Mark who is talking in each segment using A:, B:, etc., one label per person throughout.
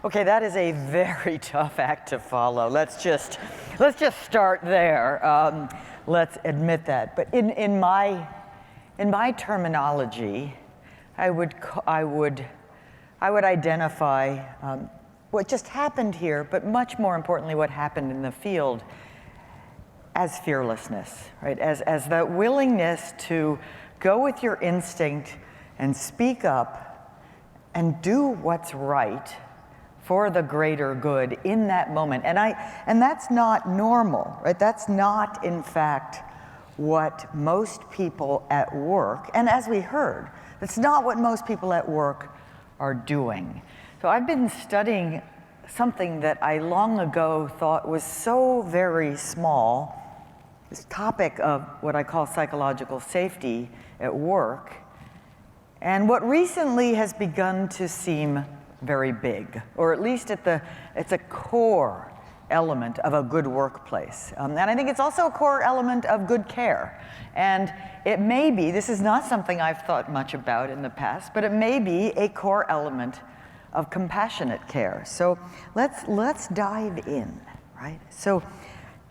A: Okay, that is a very tough act to follow. Let's just start there. Let's admit that. But in my terminology, I would identify what just happened here, but much more importantly, what happened in the field as fearlessness, right? As the willingness to go with your instinct and speak up and do what's right for the greater good in that moment. And that's not normal, right? That's not, in fact, what most people at work, and as we heard, that's not what most people at work are doing. So I've been studying something that I long ago thought was so very small, this topic of what I call psychological safety at work, and what recently has begun to seem very big, or at least it's a core element of a good workplace. And I think it's also a core element of good care. And it may be, this is not something I've thought much about in the past, but it may be a core element of compassionate care. So let's dive in, right? So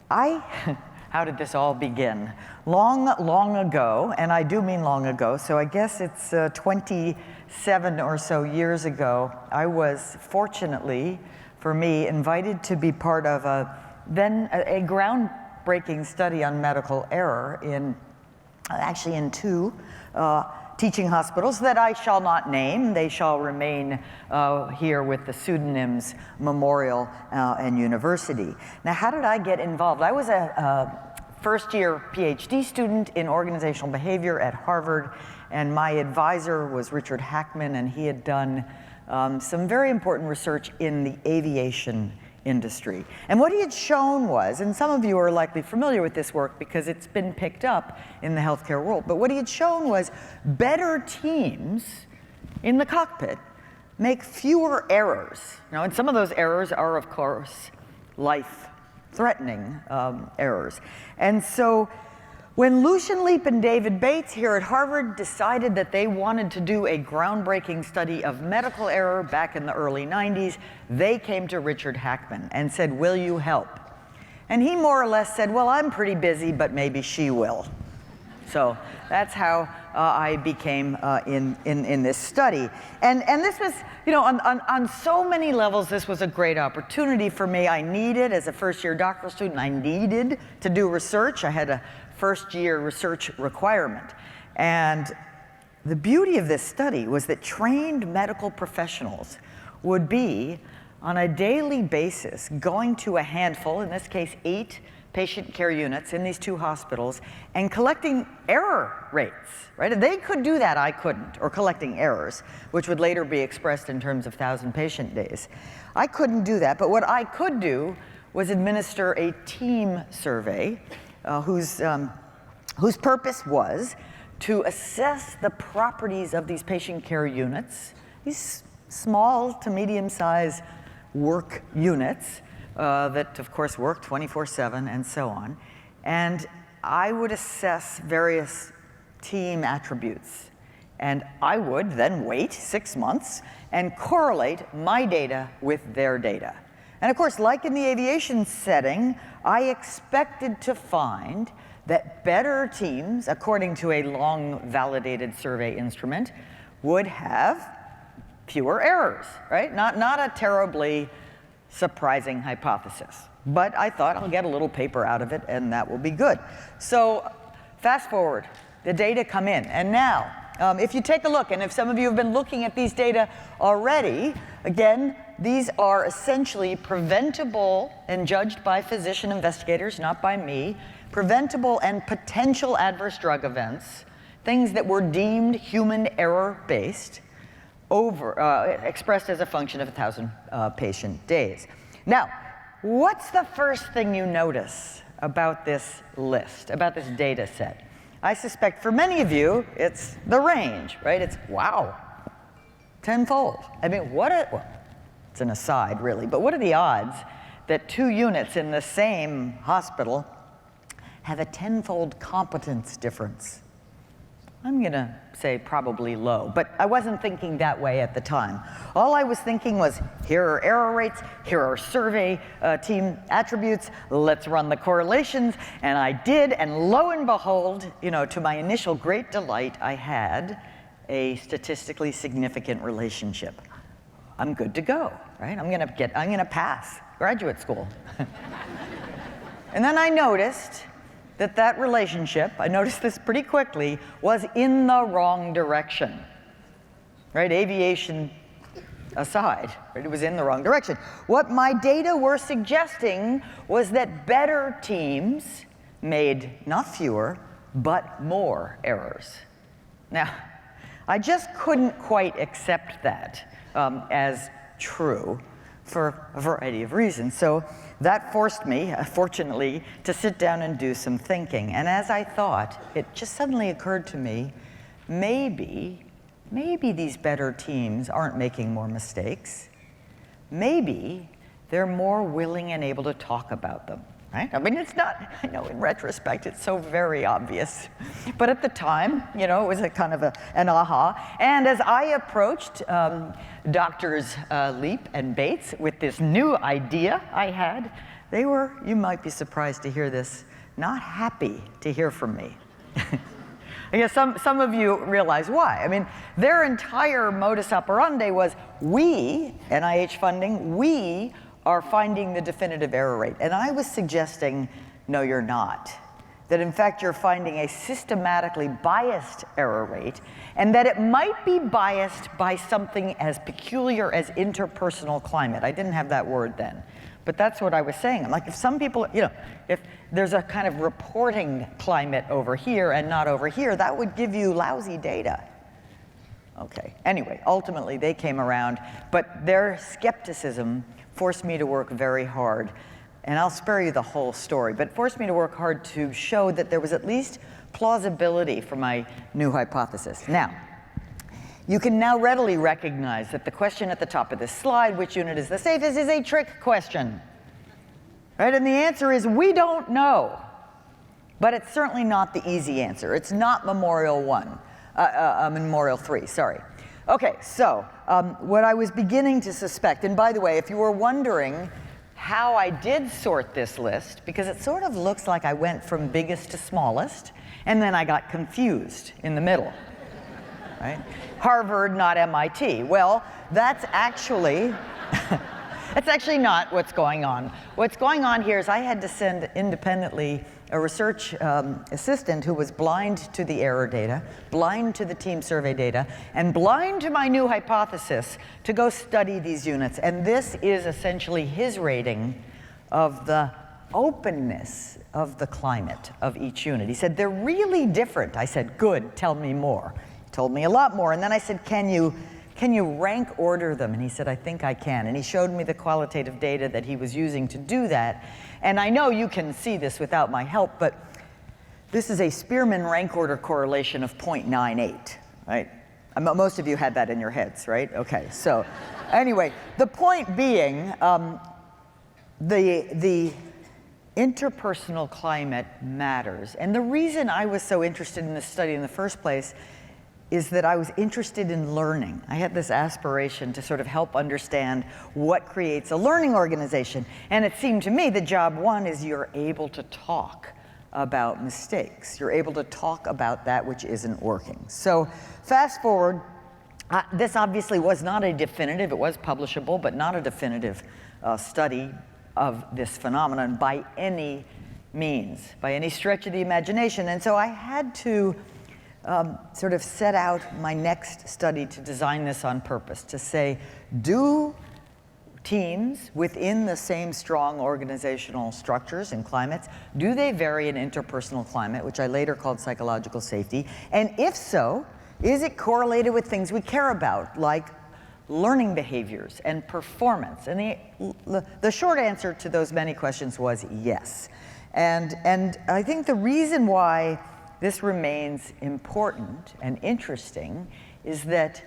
A: how did this all begin? Long ago, and I do mean long ago, so I guess it's 27 or so years ago, I was fortunately, for me, invited to be part of a groundbreaking study on medical error in two teaching hospitals that I shall not name. They shall remain here with the pseudonyms Memorial and University. Now, how did I get involved? I was a first-year PhD student in organizational behavior at Harvard, and my advisor was Richard Hackman, and he had done some very important research in the aviation industry. And what he had shown was, and some of you are likely familiar with this work because it's been picked up in the healthcare world, but what he had shown was better teams in the cockpit make fewer errors. And some of those errors are, of course, life-threatening errors. And so when Lucian Leap and David Bates here at Harvard decided that they wanted to do a groundbreaking study of medical error back in the early 90s, they came to Richard Hackman and said, "Will you help?" And he more or less said, "Well, I'm pretty busy, but maybe she will." So that's how I became in this study. And this was, on so many levels, this was a great opportunity for me. I needed, as a first-year doctoral student, I needed to do research. I had a first-year research requirement. And the beauty of this study was that trained medical professionals would be, on a daily basis, going to a handful, in this case 8 patient care units in these 2 hospitals, and collecting error rates, right? They could do that, I couldn't, or collecting errors, which would later be expressed in terms of 1,000 patient days. I couldn't do that, but what I could do was administer a team survey whose purpose was to assess the properties of these patient care units, these small to medium-sized work units that, of course, work 24/7 and so on. And I would assess various team attributes. And I would then wait 6 months and correlate my data with their data. And of course, like in the aviation setting, I expected to find that better teams, according to a long-validated survey instrument, would have fewer errors, right? Not a terribly surprising hypothesis. But I thought I'll get a little paper out of it, and that will be good. So fast forward, the data come in. And now, if you take a look, and if some of you have been looking at these data already, again, these are essentially preventable and judged by physician investigators, not by me, preventable and potential adverse drug events, things that were deemed human error-based, expressed as a function of 1,000 patient days. Now, what's the first thing you notice about this list, about this data set? I suspect for many of you, it's the range, right? It's, wow, tenfold. I mean, well, it's an aside, really, but what are the odds that 2 units in the same hospital have a tenfold competence difference? I'm gonna say probably low, but I wasn't thinking that way at the time. All I was thinking was, here are error rates, here are survey team attributes, let's run the correlations, and I did, and lo and behold, to my initial great delight, I had a statistically significant relationship. I'm good to go, right? I'm gonna pass graduate school. And then I noticed that relationship, I noticed this pretty quickly, was in the wrong direction, right? Aviation aside, right? It was in the wrong direction. What my data were suggesting was that better teams made not fewer, but more errors. Now, I just couldn't quite accept that as true for a variety of reasons. So that forced me, fortunately, to sit down and do some thinking. And as I thought, it just suddenly occurred to me, maybe these better teams aren't making more mistakes. Maybe they're more willing and able to talk about them, right? I mean, it's not, I know in retrospect, it's so very obvious. But at the time, it was a kind of an aha. And as I approached Doctors Leap and Bates with this new idea I had, they were, you might be surprised to hear this, not happy to hear from me. I guess some of you realize why. I mean, their entire modus operandi was, we, NIH funding, we are finding the definitive error rate. And I was suggesting, no, you're not. That in fact, you're finding a systematically biased error rate, and that it might be biased by something as peculiar as interpersonal climate. I didn't have that word then, but that's what I was saying. I'm like, if some people, if there's a kind of reporting climate over here and not over here, that would give you lousy data. Okay, anyway, ultimately they came around, but their skepticism forced me to work very hard. And I'll spare you the whole story, but forced me to work hard to show that there was at least plausibility for my new hypothesis. Now, you can now readily recognize that the question at the top of this slide, which unit is the safest, is a trick question, right? And the answer is, we don't know. But it's certainly not the easy answer. It's not Memorial 3, sorry. Okay, so what I was beginning to suspect, and by the way, if you were wondering how I did sort this list, because it sort of looks like I went from biggest to smallest, and then I got confused in the middle, right? Harvard, not MIT. Well, that's actually not what's going on. What's going on here is I had to send independently a research assistant who was blind to the error data, blind to the team survey data, and blind to my new hypothesis to go study these units. And this is essentially his rating of the openness of the climate of each unit. He said, they're really different. I said, good, tell me more. He told me a lot more. And then I said, can you rank order them? And he said, I think I can. And he showed me the qualitative data that he was using to do that. And I know you can see this without my help, but this is a Spearman rank order correlation of 0.98, right? Most of you had that in your heads, right? Okay, so anyway, the point being, the interpersonal climate matters. And the reason I was so interested in this study in the first place is that I was interested in learning. I had this aspiration to sort of help understand what creates a learning organization. And it seemed to me that job one is you're able to talk about mistakes. You're able to talk about that which isn't working. So fast forward, this obviously was not a definitive, it was publishable, but not a definitive study of this phenomenon by any means, by any stretch of the imagination. And so I had to sort of set out my next study to design this on purpose, to say, do teams within the same strong organizational structures and climates, do they vary in interpersonal climate, which I later called psychological safety? And if so, is it correlated with things we care about, like learning behaviors and performance? And the short answer to those many questions was yes. And I think the reason why this remains important and interesting is that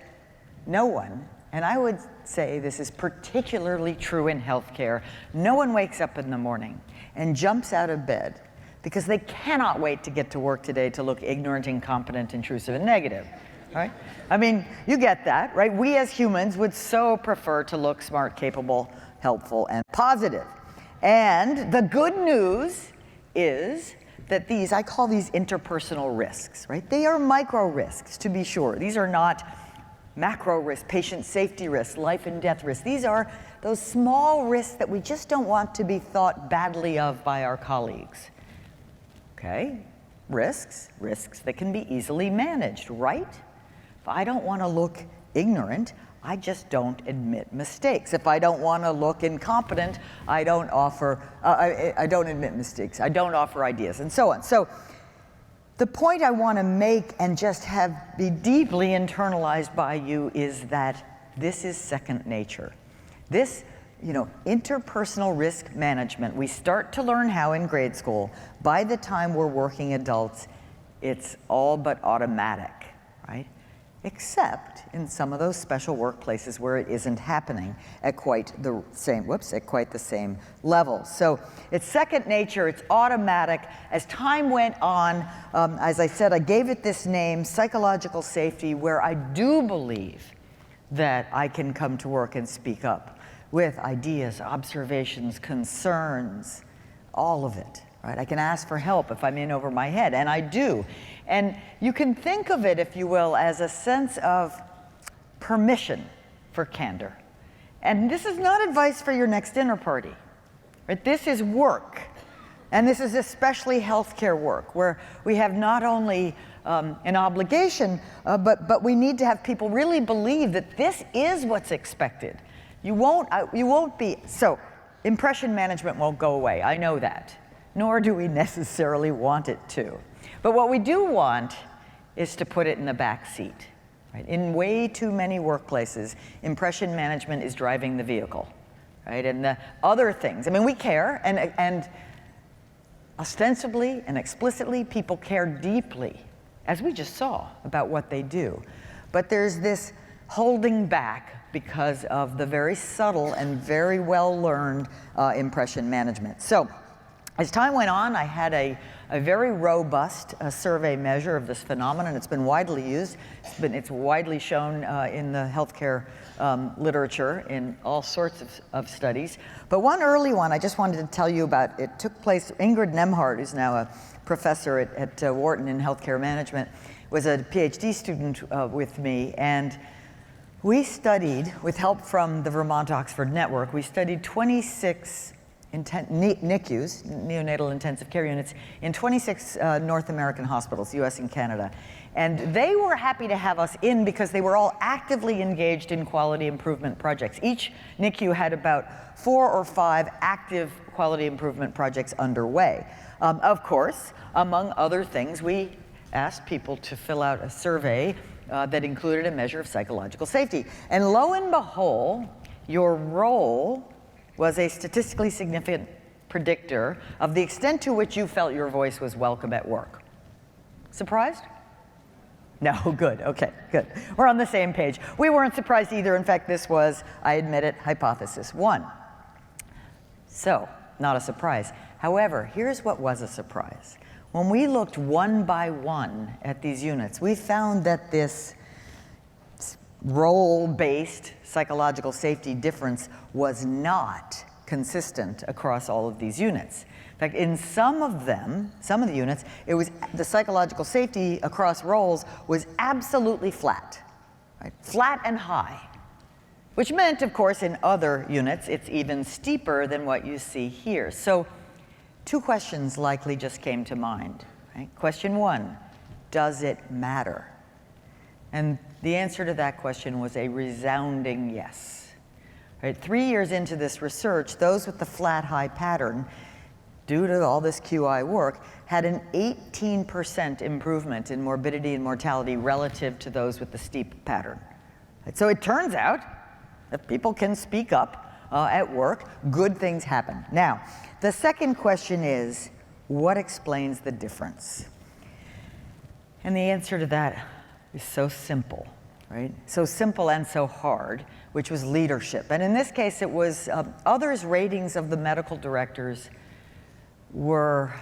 A: no one, and I would say this is particularly true in healthcare, no one wakes up in the morning and jumps out of bed because they cannot wait to get to work today to look ignorant, incompetent, intrusive, and negative, right? I mean, you get that, right? We as humans would so prefer to look smart, capable, helpful, and positive. And the good news is that these, I call these interpersonal risks, right? They are micro risks, to be sure. These are not macro risks, patient safety risks, life and death risks. These are those small risks that we just don't want to be thought badly of by our colleagues. Okay, risks that can be easily managed, right? If I don't want to look ignorant, I just don't admit mistakes. If I don't want to look incompetent, I don't admit mistakes. I don't offer ideas, and so on. So the point I want to make and just be deeply internalized by you is that this is second nature. This, interpersonal risk management, we start to learn how in grade school. By the time we're working adults, it's all but automatic, right? Except in some of those special workplaces where it isn't happening at quite the same level. So it's second nature, it's automatic. As time went on, as I said, I gave it this name, psychological safety, where I do believe that I can come to work and speak up with ideas, observations, concerns, all of it, right? I can ask for help if I'm in over my head, and I do. And you can think of it, if you will, as a sense of permission for candor. And this is not advice for your next dinner party, right? This is work. And this is especially healthcare work, where we have not only an obligation, but we need to have people really believe that this is what's expected. You won't be, so impression management won't go away, I know that. Nor do we necessarily want it to. But what we do want is to put it in the back seat. Right? In way too many workplaces, impression management is driving the vehicle, right? And the other things, I mean, we care, and ostensibly and explicitly, people care deeply, as we just saw, about what they do. But there's this holding back because of the very subtle and very well-learned impression management. So, as time went on, I had a very robust survey measure of this phenomenon. It's been widely used. It's widely shown in the healthcare literature in all sorts of studies. But one early one I just wanted to tell you about. It took place, Ingrid Nemhard, who's now a professor at Wharton in healthcare management, was a PhD student with me. And we studied, with help from the Vermont-Oxford Network, we studied 26 NICUs, neonatal intensive care units, in 26 North American hospitals, US and Canada. And they were happy to have us in because they were all actively engaged in quality improvement projects. Each NICU had about 4 or 5 active quality improvement projects underway. Of course, among other things, we asked people to fill out a survey that included a measure of psychological safety. And lo and behold, your role was a statistically significant predictor of the extent to which you felt your voice was welcome at work. Surprised? No, good, okay, good. We're on the same page. We weren't surprised either. In fact, this was, I admit it, hypothesis 1. So, not a surprise. However, here's what was a surprise. When we looked one by one at these units, we found that this role-based psychological safety difference was not consistent across all of these units. In fact, in some of the units, it was the psychological safety across roles was absolutely flat, right? Flat and high, which meant, of course, in other units, it's even steeper than what you see here. So 2 questions likely just came to mind, right? Question 1, does it matter? And the answer to that question was a resounding yes. Right, 3 years into this research, those with the flat high pattern, due to all this QI work, had an 18% improvement in morbidity and mortality relative to those with the steep pattern. Right, so it turns out that people can speak up at work, good things happen. Now, the second question is, what explains the difference? And the answer to that is so simple, right? So simple and so hard, which was leadership. And in this case, it was others' ratings of the medical directors were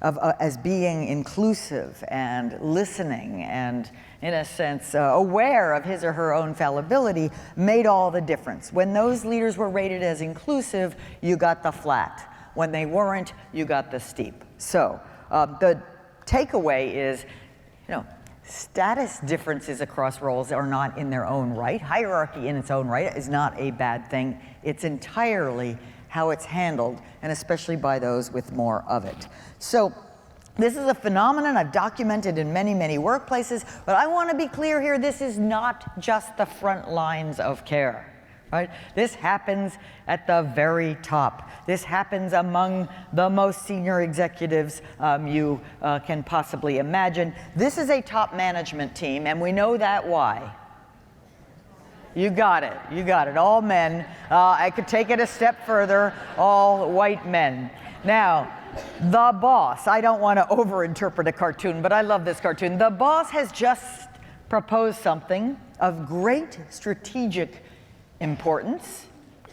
A: as being inclusive and listening and, in a sense, aware of his or her own fallibility made all the difference. When those leaders were rated as inclusive, you got the flat. When they weren't, you got the steep. So the takeaway is, status differences across roles are not in their own right. Hierarchy in its own right is not a bad thing. It's entirely how it's handled, and especially by those with more of it. So this is a phenomenon I've documented in many, many workplaces, but I want to be clear here, this is not just the front lines of care. Right? This happens at the very top. This happens among the most senior executives you can possibly imagine. This is a top management team, and we know that why. You got it. You got it. All men. I could take it a step further. All white men. Now, the boss. I don't want to overinterpret a cartoon, but I love this cartoon. The boss has just proposed something of great strategic importance,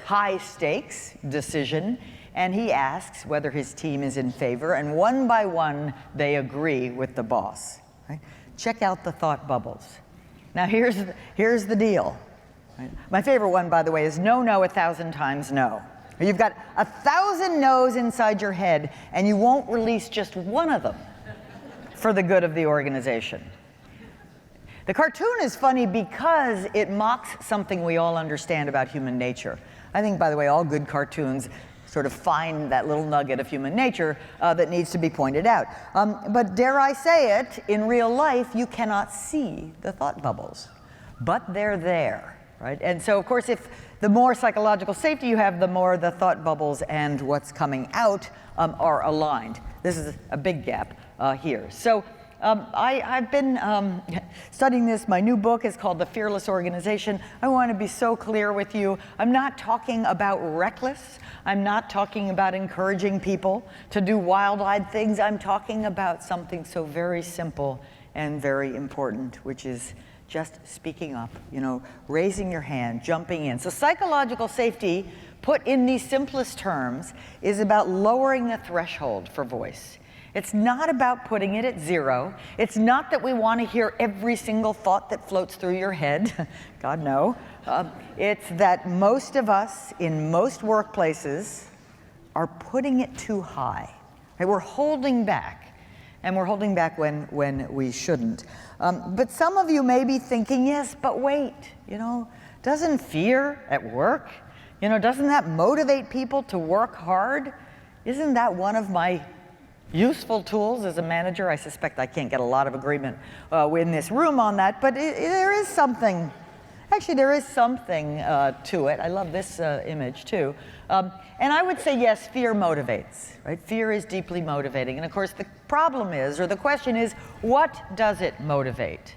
A: high stakes decision, and he asks whether his team is in favor, and one by one they agree with the boss. Right? Check out the thought bubbles. Now here's the deal. Right? My favorite one, by the way, is no, 1,000 times no. You've got 1,000 no's inside your head, and you won't release just one of them for the good of the organization. The cartoon is funny because it mocks something we all understand about human nature. I think, by the way, all good cartoons sort of find that little nugget of human nature that needs to be pointed out. But dare I say it, in real life, you cannot see the thought bubbles, but they're there, right? And so, of course, if the more psychological safety you have, the more the thought bubbles and what's coming out are aligned. This is a big gap here. So. I've been studying this. My new book is called The Fearless Organization. I want to be so clear with you. I'm not talking about reckless. I'm not talking about encouraging people to do wild-eyed things. I'm talking about something so very simple and very important, which is just speaking up, raising your hand, jumping in. So psychological safety, put in the simplest terms, is about lowering the threshold for voice. It's not about putting it at zero. It's not that we want to hear every single thought that floats through your head. God, no. It's that most of us in most workplaces are putting it too high. Right? We're holding back, and we're holding back when we shouldn't. But some of you may be thinking, yes, but wait, doesn't fear at work, doesn't that motivate people to work hard? Isn't that one of my useful tools as a manager? I suspect I can't get a lot of agreement in this room on that, but there is something, there is something to it. I love this image too. And I would say, yes, fear motivates, right? Fear is deeply motivating. And of course, the problem is, or the question is, what does it motivate?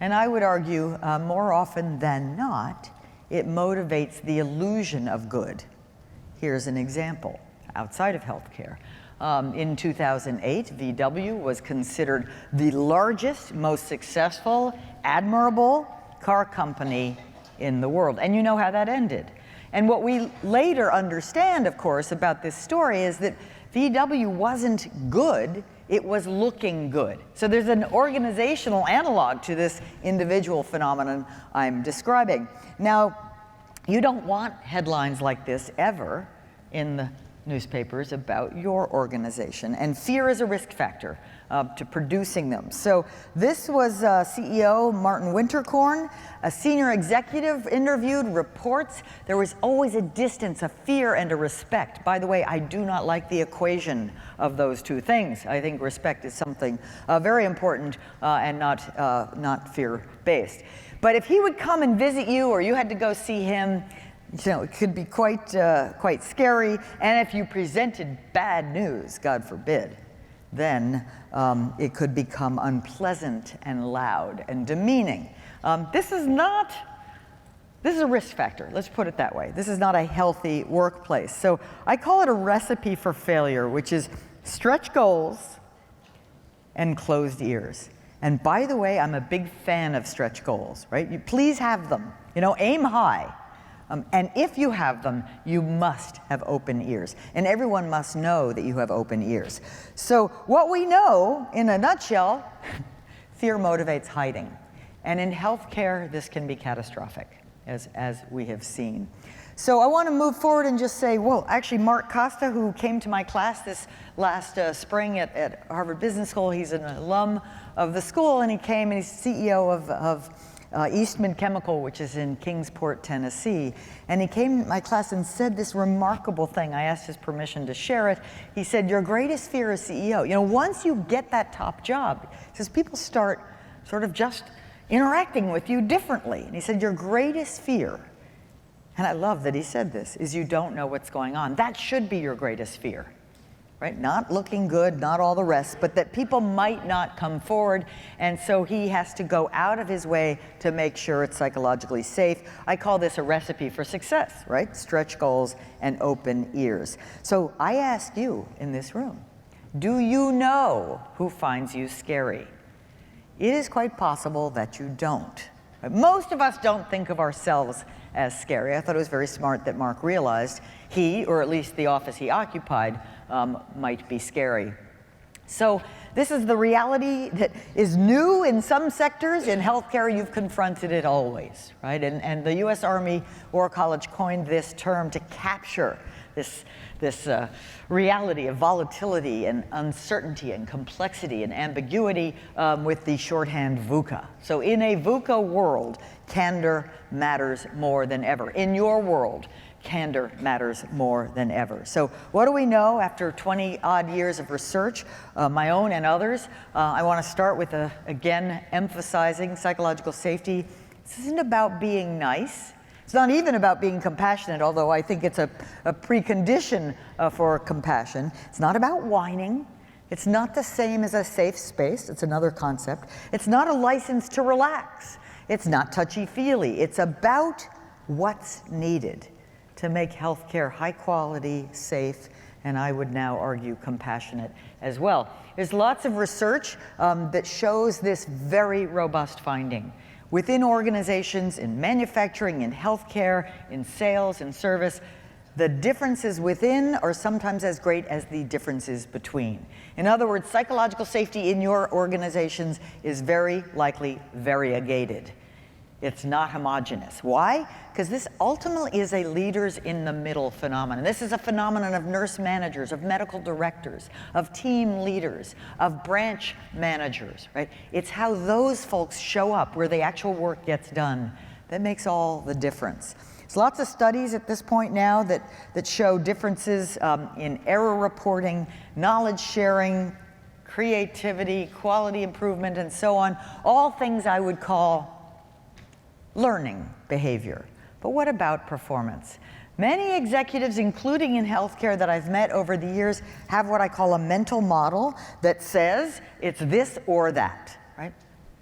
A: And I would argue, more often than not, it motivates the illusion of good. Here's an example outside of healthcare. In 2008, VW was considered the largest, most successful, admirable car company in the world. And you know how that ended. And what we later understand, of course, about this story is that VW wasn't good, it was looking good. So there's an organizational analog to this individual phenomenon I'm describing. Now, you don't want headlines like this ever in the newspapers about your organization, and fear is a risk factor to producing them. So this was CEO Martin Winterkorn, a senior executive interviewed, reports there was always a distance, a fear and a respect. By the way, I do not like the equation of those two things. I think respect is something very important and not fear-based. But if he would come and visit you, or you had to go see him, it could be quite scary. And if you presented bad news, God forbid, then it could become unpleasant and loud and demeaning. This is a risk factor, let's put it that way. This is not a healthy workplace. So I call it a recipe for failure, which is stretch goals and closed ears. And by the way, I'm a big fan of stretch goals, right? You please have them, aim high. And if you have them, you must have open ears. And everyone must know that you have open ears. So what we know, in a nutshell, fear motivates hiding. And in healthcare, this can be catastrophic, as we have seen. So I want to move forward and just say, well, actually, Mark Costa, who came to my class this last spring at Harvard Business School, he's an alum of the school, and he came, and he's CEO of Eastman Chemical, which is in Kingsport, Tennessee. And he came to my class and said this remarkable thing. I asked his permission to share it. He said, your greatest fear as CEO, you know, once you get that top job, he says, people start sort of just interacting with you differently. And he said, your greatest fear, and I love that he said this, is you don't know what's going on. That should be your greatest fear, right? Not looking good, not all the rest, but that people might not come forward, and so he has to go out of his way to make sure it's psychologically safe. I call this a recipe for success, right? Stretch goals and open ears. So I ask you in this room, do you know who finds you scary? It is quite possible that you don't. Most of us don't think of ourselves as scary. I thought it was very smart that Mark realized he, or at least the office he occupied, might be scary. So this is the reality that is new in some sectors. In healthcare, you've confronted it always, right? And the US Army War College coined this term to capture this reality of volatility and uncertainty and complexity and ambiguity with the shorthand VUCA. So in a VUCA world, candor matters more than ever. In your world, candor matters more than ever. So what do we know after 20-odd years of research, my own and others? I want to start with, again, emphasizing psychological safety. This isn't about being nice. It's not even about being compassionate, although I think it's a precondition for compassion. It's not about whining. It's not the same as a safe space. It's another concept. It's not a license to relax. It's not touchy-feely. It's about what's needed to make healthcare high quality, safe, and I would now argue compassionate as well. There's lots of research that shows this very robust finding. Within organizations, in manufacturing, in healthcare, in sales, in service, the differences within are sometimes as great as the differences between. In other words, psychological safety in your organizations is very likely variegated. It's not homogeneous. Why? Because this ultimately is a leaders in the middle phenomenon. This is a phenomenon of nurse managers, of medical directors, of team leaders, of branch managers, right? It's how those folks show up where the actual work gets done that makes all the difference. There's lots of studies at this point now that show differences in error reporting, knowledge sharing, creativity, quality improvement, and so on. All things I would call learning behavior. But what about performance? Many executives, including in healthcare that I've met over the years, have what I call a mental model that says it's this or that, right?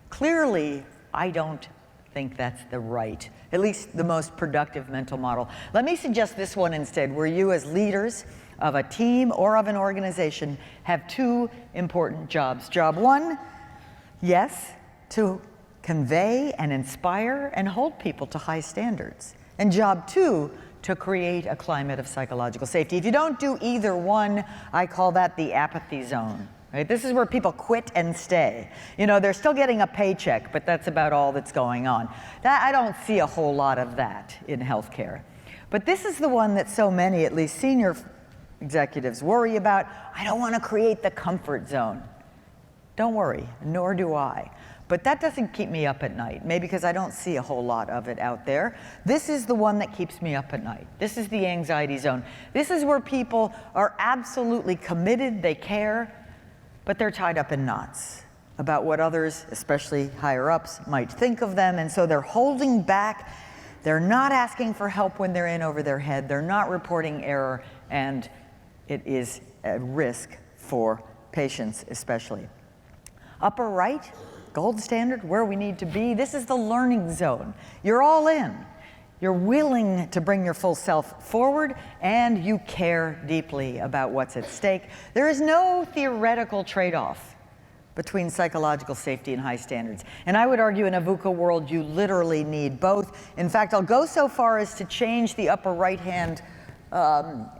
A: Clearly, I don't think that's the right, at least the most productive mental model. Let me suggest this one instead, where you as leaders of a team or of an organization have two important jobs. Job one, yes, to convey and inspire and hold people to high standards. And job two, to create a climate of psychological safety. If you don't do either one, I call that the apathy zone. Right? This is where people quit and stay. You know, they're still getting a paycheck, but that's about all that's going on. I don't see a whole lot of that in healthcare. But this is the one that so many, at least senior executives, worry about. I don't want to create the comfort zone. Don't worry, nor do I. But that doesn't keep me up at night, maybe because I don't see a whole lot of it out there. This is the one that keeps me up at night. This is the anxiety zone. This is where people are absolutely committed, they care, but they're tied up in knots about what others, especially higher ups, might think of them, and so they're holding back. They're not asking for help when they're in over their head. They're not reporting error, and it is a risk for patients especially. Upper right, gold standard, where we need to be. This is the learning zone. You're all in. You're willing to bring your full self forward, and you care deeply about what's at stake. There is no theoretical trade-off between psychological safety and high standards. And I would argue in a VUCA world, you literally need both. In fact, I'll go so far as to change the upper right-hand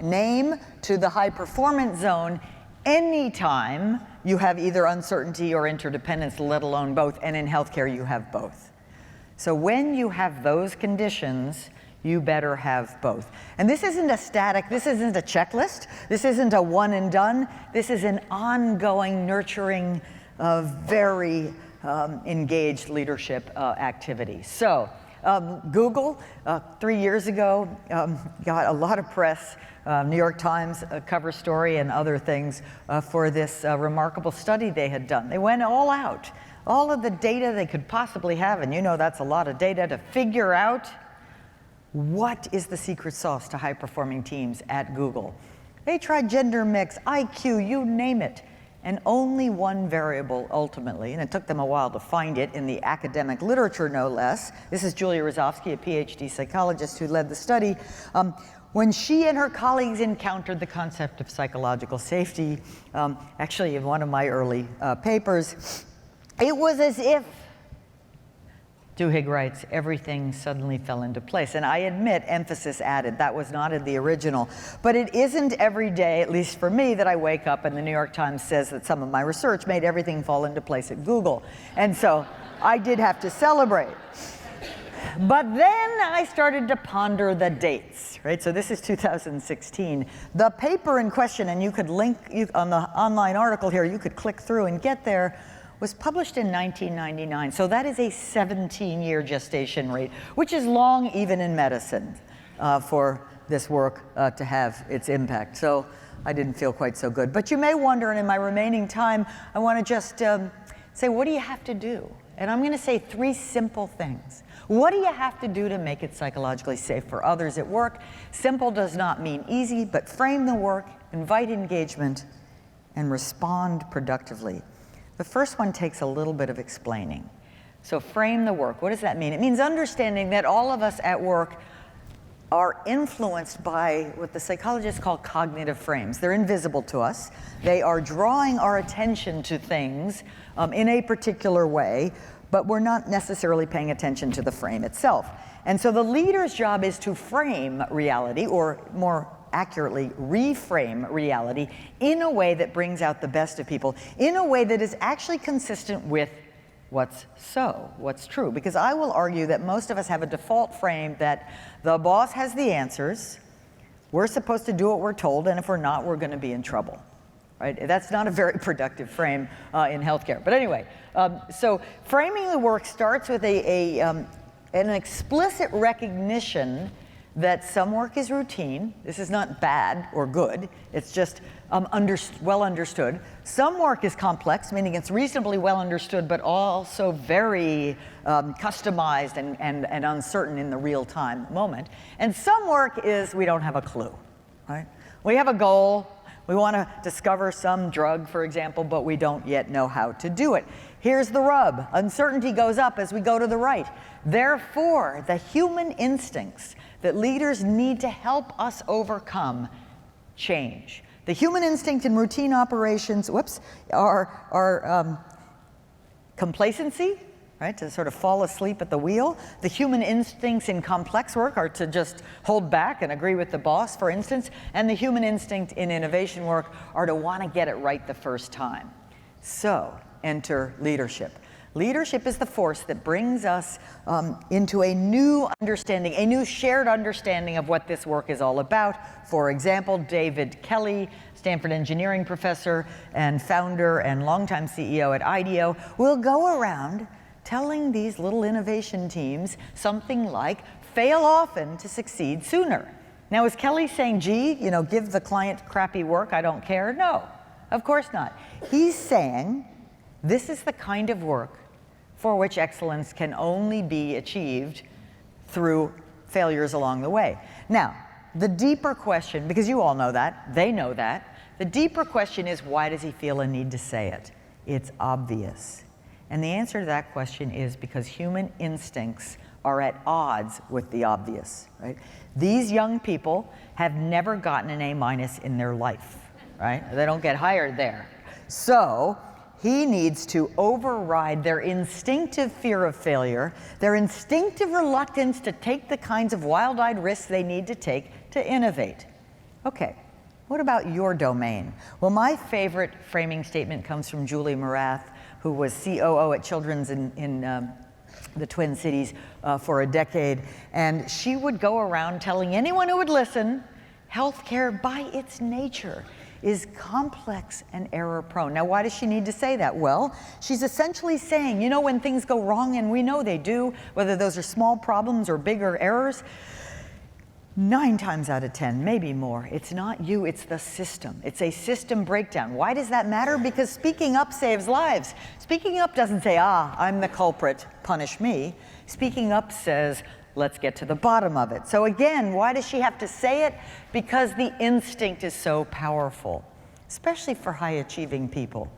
A: name to the high performance zone anytime you have either uncertainty or interdependence, let alone both, and in healthcare you have both. So when you have those conditions, you better have both. And this isn't a static, this isn't a checklist, this isn't a one and done, this is an ongoing, nurturing, very engaged leadership activity. So, Google, 3 years ago, got a lot of press, New York Times cover story and other things for this remarkable study they had done. They went all out, all of the data they could possibly have, and you know that's a lot of data, to figure out what is the secret sauce to high-performing teams at Google. They tried gender mix, IQ, you name it, and only one variable ultimately, and it took them a while to find it in the academic literature, no less. This is Julia Rozovsky, a PhD psychologist who led the study. When she and her colleagues encountered the concept of psychological safety, actually in one of my early papers, it was as if, Duhigg writes, everything suddenly fell into place. And I admit, emphasis added, that was not in the original. But it isn't every day, at least for me, that I wake up and the New York Times says that some of my research made everything fall into place at Google. And so I did have to celebrate. But then I started to ponder the dates, right? So this is 2016. The paper in question, and you could link on the online article here, you could click through and get there, was published in 1999. So that is a 17-year gestation rate, which is long even in medicine for this work to have its impact. So I didn't feel quite so good. But you may wonder, and in my remaining time, I want to just say, what do you have to do? And I'm going to say 3 simple things. What do you have to do to make it psychologically safe for others at work? Simple does not mean easy, but frame the work, invite engagement, and respond productively. The first one takes a little bit of explaining. So frame the work. What does that mean? It means understanding that all of us at work are influenced by what the psychologists call cognitive frames. They're invisible to us. They are drawing our attention to things in a particular way, but we're not necessarily paying attention to the frame itself. And so the leader's job is to frame reality, or more accurately, reframe reality in a way that brings out the best of people, in a way that is actually consistent with what's true. Because I will argue that most of us have a default frame that the boss has the answers, we're supposed to do what we're told, and if we're not, we're going to be in trouble. Right? That's not a very productive frame in healthcare. But anyway, so framing the work starts with an explicit recognition that some work is routine. This is not bad or good. It's just well understood. Some work is complex, meaning it's reasonably well understood, but also very customized and uncertain in the real-time moment. And some work is we don't have a clue. Right? We have a goal. We want to discover some drug, for example, but we don't yet know how to do it. Here's the rub. Uncertainty goes up as we go to the right. Therefore, the human instincts that leaders need to help us overcome change. The human instinct in routine operations, are complacency, right, to sort of fall asleep at the wheel. The human instincts in complex work are to just hold back and agree with the boss, for instance. And the human instinct in innovation work are to want to get it right the first time. So, enter leadership. Leadership is the force that brings us into a new understanding, a new shared understanding of what this work is all about. For example, David Kelly, Stanford engineering professor and founder and longtime CEO at IDEO, will go around telling these little innovation teams something like, fail often to succeed sooner. Now, is Kelly saying, gee, give the client crappy work, I don't care? No, of course not. He's saying, this is the kind of work for which excellence can only be achieved through failures along the way. Now, the deeper question, because you all know that, they know that, the deeper question is, why does he feel a need to say it? It's obvious. And the answer to that question is because human instincts are at odds with the obvious, right? These young people have never gotten an A- in their life, right? They don't get hired there. So he needs to override their instinctive fear of failure, their instinctive reluctance to take the kinds of wild-eyed risks they need to take to innovate. Okay, what about your domain? Well, my favorite framing statement comes from Julie Morath, who was COO at Children's in the Twin Cities for a decade, and she would go around telling anyone who would listen, healthcare by its nature is complex and error-prone. Now, why does she need to say that? Well, she's essentially saying, you know, when things go wrong, and we know they do, whether those are small problems or bigger errors, 9 times out of 10, maybe more, it's not you, it's the system. It's a system breakdown. Why does that matter? Because speaking up saves lives. Speaking up doesn't say, I'm the culprit, punish me. Speaking up says, let's get to the bottom of it. So again, why does she have to say it? Because the instinct is so powerful, especially for high-achieving people,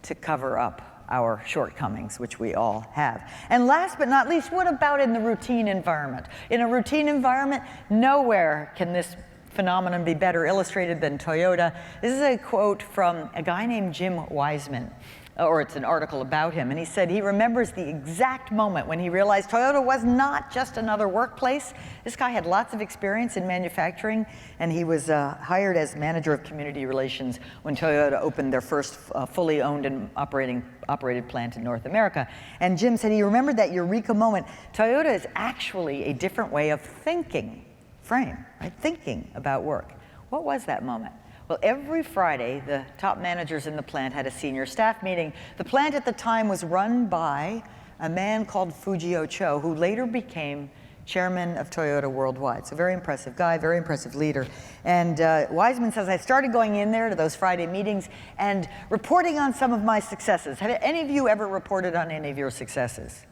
A: to cover up our shortcomings, which we all have. And last but not least, what about in the routine environment? In a routine environment, nowhere can this phenomenon be better illustrated than Toyota. This is a quote from a guy named Jim Wiseman, or it's an article about him, and he said he remembers the exact moment when he realized Toyota was not just another workplace. This guy had lots of experience in manufacturing, and he was hired as manager of community relations when Toyota opened their first fully owned and operated plant in North America. And Jim said he remembered that eureka moment. Toyota is actually a different way of thinking, right? Thinking about work. What was that moment? Well, every Friday, the top managers in the plant had a senior staff meeting. The plant at the time was run by a man called Fujio Cho, who later became chairman of Toyota Worldwide. So very impressive guy, very impressive leader. And Wiseman says, I started going in there to those Friday meetings and reporting on some of my successes. Have any of you ever reported on any of your successes?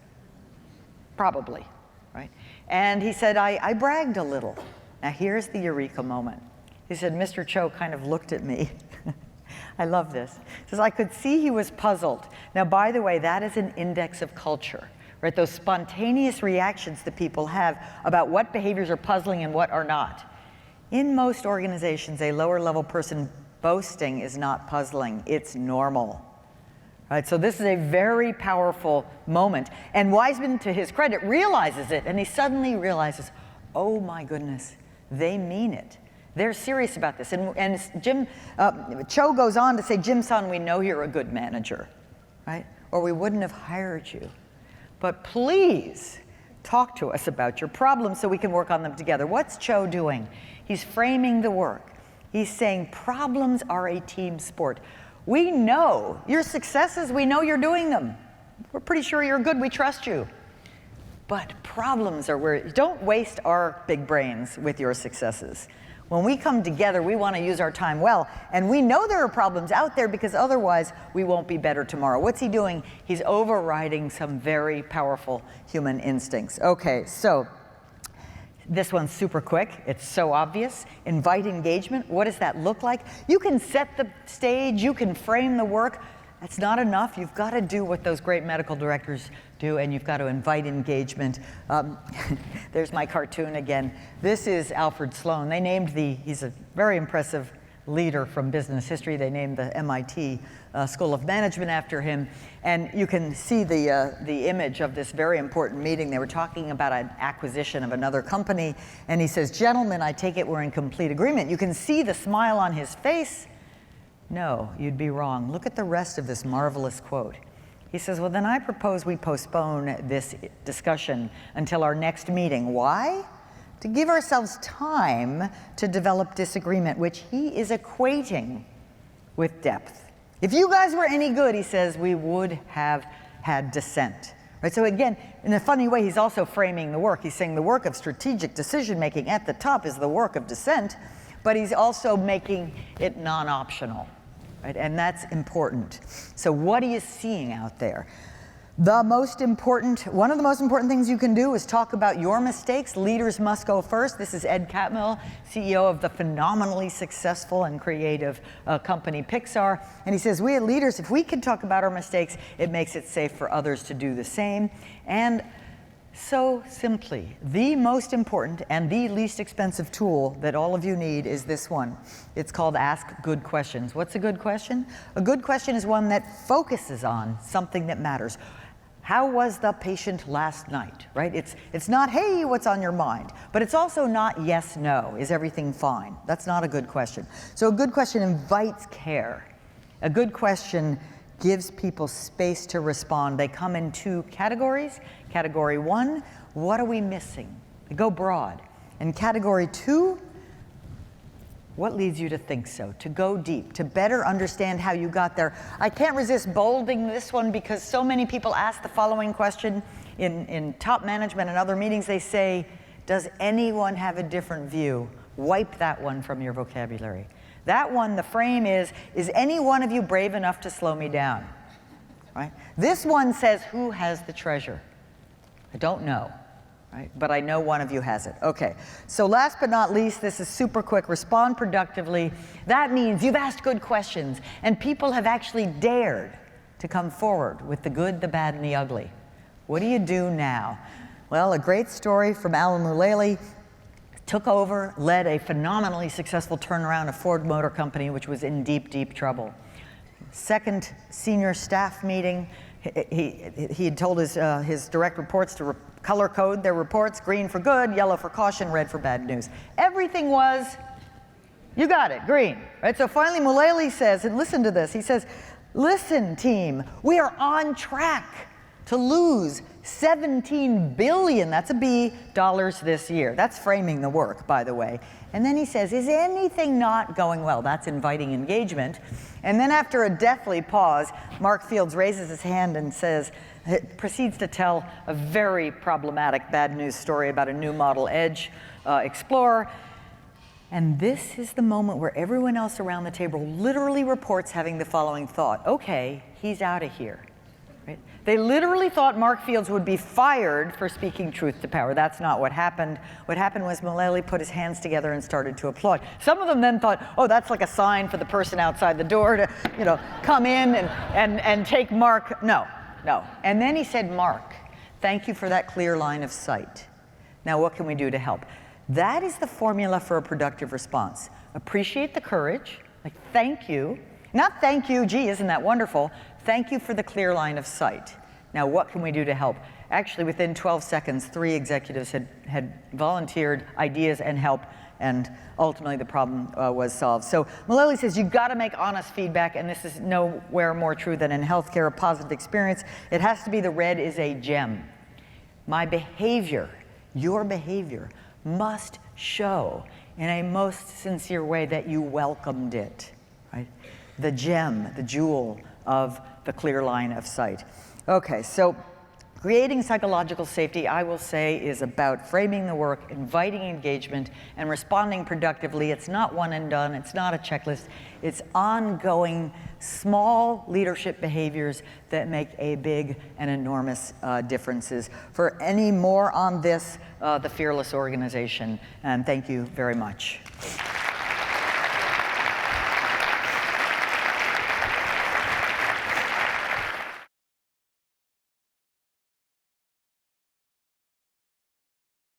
A: Probably, right? And he said, I bragged a little. Now here's the eureka moment. He said, Mr. Cho kind of looked at me. I love this. He says, I could see he was puzzled. Now, by the way, that is an index of culture, right? Those spontaneous reactions that people have about what behaviors are puzzling and what are not. In most organizations, a lower level person boasting is not puzzling, it's normal. Right, so this is a very powerful moment. And Wiseman, to his credit, realizes it, and he suddenly realizes, oh my goodness, they mean it. They're serious about this. And Jim, Cho goes on to say, Jim-san, we know you're a good manager, right? Or we wouldn't have hired you. But please talk to us about your problems so we can work on them together. What's Cho doing? He's framing the work. He's saying problems are a team sport. We know your successes, we know you're doing them. We're pretty sure you're good, we trust you. But problems are where, don't waste our big brains with your successes. When we come together, we want to use our time well, and we know there are problems out there because otherwise we won't be better tomorrow. What's he doing? He's overriding some very powerful human instincts. Okay, so this one's super quick. It's so obvious. Invite engagement. What does that look like? You can set the stage, you can frame the work. That's not enough. You've got to do what those great medical directors do, and you've got to invite engagement. There's my cartoon again. This is Alfred Sloan. They named he's a very impressive leader from business history. They named the MIT School of Management after him. And you can see the image of this very important meeting. They were talking about an acquisition of another company. And he says, gentlemen, I take it we're in complete agreement. You can see the smile on his face. No, you'd be wrong. Look at the rest of this marvelous quote. He says, well, then I propose we postpone this discussion until our next meeting. Why? To give ourselves time to develop disagreement, which he is equating with depth. If you guys were any good, he says, we would have had dissent. Right? So again, in a funny way, he's also framing the work. He's saying the work of strategic decision-making at the top is the work of dissent, but he's also making it non-optional. Right? And that's important. So what are you seeing out there? One of the most important things you can do is talk about your mistakes. Leaders must go first. This is Ed Catmull, CEO of the phenomenally successful and creative company Pixar. And he says, we as leaders, if we can talk about our mistakes, it makes it safe for others to do the same. And So simply, the most important and the least expensive tool that all of you need is this one. It's called Ask Good Questions. What's a good question? A good question is one that focuses on something that matters. How was the patient last night, right? It's not, hey, what's on your mind? But it's also not yes, no, is everything fine? That's not a good question. So a good question invites care. A good question gives people space to respond. They come in two categories. Category one, what are we missing? They go broad. And category two, what leads you to think so? To go deep, to better understand how you got there. I can't resist bolding this one because so many people ask the following question in top management and other meetings. They say, does anyone have a different view? Wipe that one from your vocabulary. That one, the frame is any one of you brave enough to slow me down? Right? This one says, who has the treasure? I don't know, right? But I know one of you has it. Okay, so last but not least, this is super quick, respond productively. That means you've asked good questions, and people have actually dared to come forward with the good, the bad, and the ugly. What do you do now? Well, a great story from Alan Mulally. Took over, led a phenomenally successful turnaround of Ford Motor Company, which was in deep, deep trouble. Second senior staff meeting, he had told his direct reports to color code their reports, green for good, yellow for caution, red for bad news. Everything was, you got it, green. Right? So finally Mulally says, and listen to this, he says, listen team, we are on track to lose $17 billion, that's a B, dollars this year. That's framing the work, by the way. And then he says, is anything not going well? That's inviting engagement. And then after a deathly pause, Mark Fields raises his hand and says, proceeds to tell a very problematic bad news story about a new model Edge Explorer. And this is the moment where everyone else around the table literally reports having the following thought, okay, he's out of here. Right? They literally thought Mark Fields would be fired for speaking truth to power. That's not what happened. What happened was Mulally put his hands together and started to applaud. Some of them then thought, oh, that's like a sign for the person outside the door to, come in and take Mark. No. And then he said, Mark, thank you for that clear line of sight. Now what can we do to help? That is the formula for a productive response. Appreciate the courage, like thank you. Not thank you, gee, isn't that wonderful? Thank you for the clear line of sight. Now, what can we do to help? Actually, within 12 seconds, 3 executives had volunteered ideas and help, and ultimately the problem was solved. So Mulally says you've got to make honest feedback, and this is nowhere more true than in healthcare, a positive experience. It has to be the red is a gem. My behavior, your behavior, must show in a most sincere way that you welcomed it, right? The gem, the jewel of the clear line of sight. Okay, so creating psychological safety, I will say, is about framing the work, inviting engagement, and responding productively. It's not one and done. It's not a checklist. It's ongoing, small leadership behaviors that make a big and enormous differences. For any more on this, the Fearless Organization, and thank you very much.